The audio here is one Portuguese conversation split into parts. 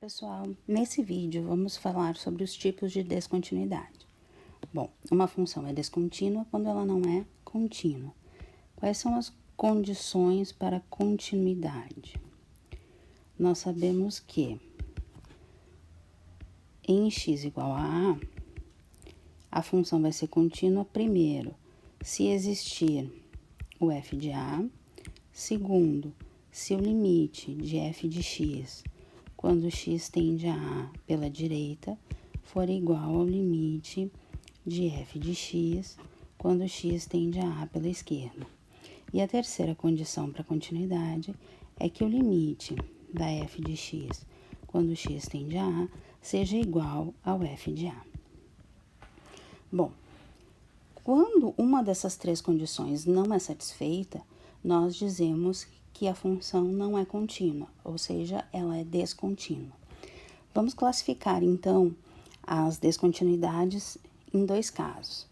Pessoal, nesse vídeo vamos falar sobre os tipos de descontinuidade. Bom, uma função é descontínua quando ela não é contínua. Quais são as condições para continuidade? Nós sabemos que em x igual a a função vai ser contínua, primeiro, se existir o f de a, segundo, se o limite de f de x quando x tende a A pela direita, for igual ao limite de f de x quando x tende a A pela esquerda. E a terceira condição para continuidade é que o limite da f de x quando x tende a A seja igual ao f de A. Bom, quando uma dessas três condições não é satisfeita, nós dizemos que a função não é contínua, ou seja, ela é descontínua. Vamos classificar, então, as descontinuidades em dois casos.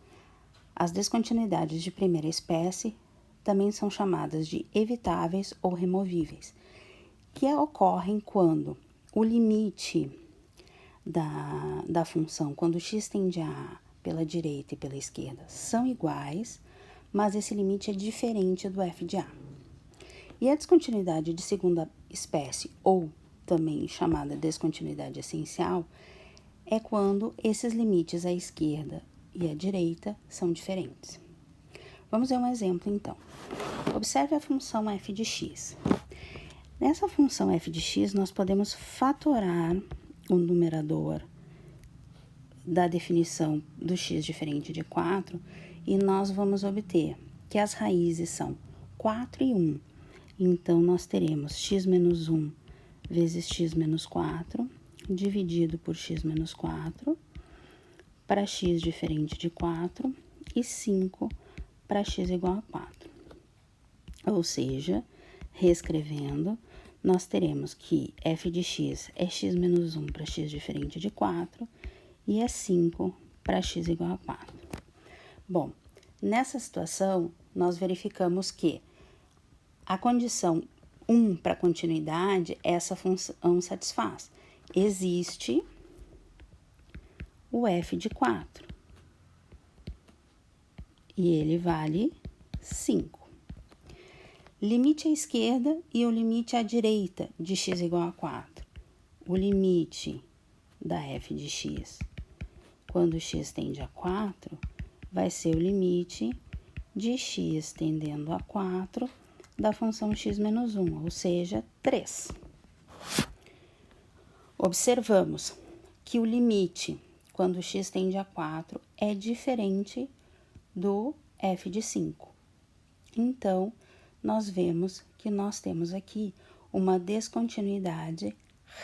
As descontinuidades de primeira espécie também são chamadas de evitáveis ou removíveis, que ocorrem quando o limite da função, quando x tende a A pela direita e pela esquerda, são iguais, mas esse limite é diferente do f de A. E a descontinuidade de segunda espécie, ou também chamada descontinuidade essencial, é quando esses limites à esquerda e à direita são diferentes. Vamos ver um exemplo, então. Observe a função f de x. Nessa função f de x, nós podemos fatorar o numerador da definição do x diferente de 4 e nós vamos obter que as raízes são 4 e 1. Então, nós teremos x menos 1 vezes x menos 4, dividido por x menos 4, para x diferente de 4, e 5 para x igual a 4. Ou seja, reescrevendo, nós teremos que f de x é x menos 1 para x diferente de 4, e é 5 para x igual a 4. Bom, nessa situação, nós verificamos que a condição 1 para continuidade, essa função satisfaz. Existe o f de 4. E ele vale 5. Limite à esquerda e o limite à direita de x igual a 4. O limite da f de x, quando x tende a 4, vai ser o limite de x tendendo a 4 da função x menos 1, ou seja, 3. Observamos que o limite, quando x tende a 4, é diferente do f de 5. Então, nós vemos que nós temos aqui uma descontinuidade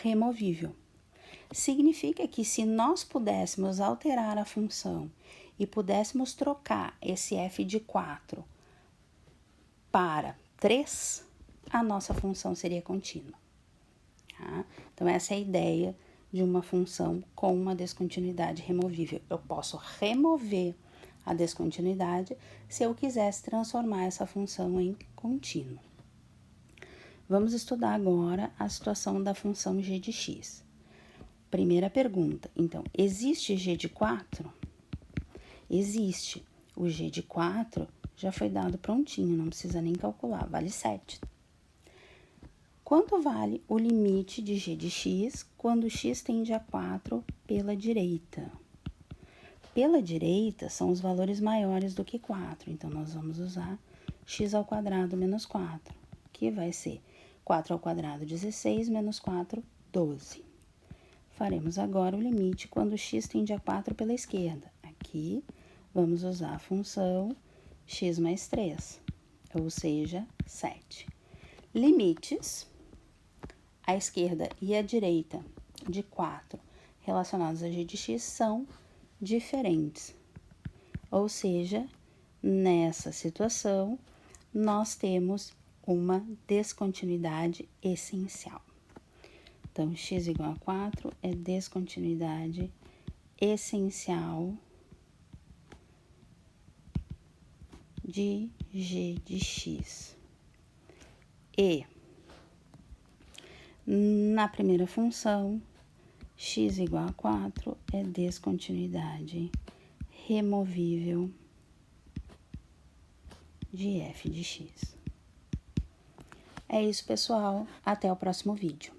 removível. Significa que se nós pudéssemos alterar a função e pudéssemos trocar esse f de 4 para 3, a nossa função seria contínua. Tá? Então, essa é a ideia de uma função com uma descontinuidade removível. Eu posso remover a descontinuidade se eu quisesse transformar essa função em contínua. Vamos estudar agora a situação da função g de x. Primeira pergunta, então, existe g de 4? Existe. O g de 4 já foi dado prontinho, não precisa nem calcular, vale 7. Quanto vale o limite de g de x quando x tende a 4 pela direita? Pela direita são os valores maiores do que 4, então nós vamos usar x ao quadrado menos 4, que vai ser 4 ao quadrado, 16, menos 4, 12. Faremos agora o limite quando x tende a 4 pela esquerda. Aqui, vamos usar a função x mais 3, ou seja, 7. Limites, à esquerda e à direita de 4 relacionados a g de x são diferentes. Ou seja, nessa situação, nós temos uma descontinuidade essencial. Então, x igual a 4 é descontinuidade essencial de g de x. E na primeira função, x igual a 4 é descontinuidade removível de f de x. É isso, pessoal. Até o próximo vídeo.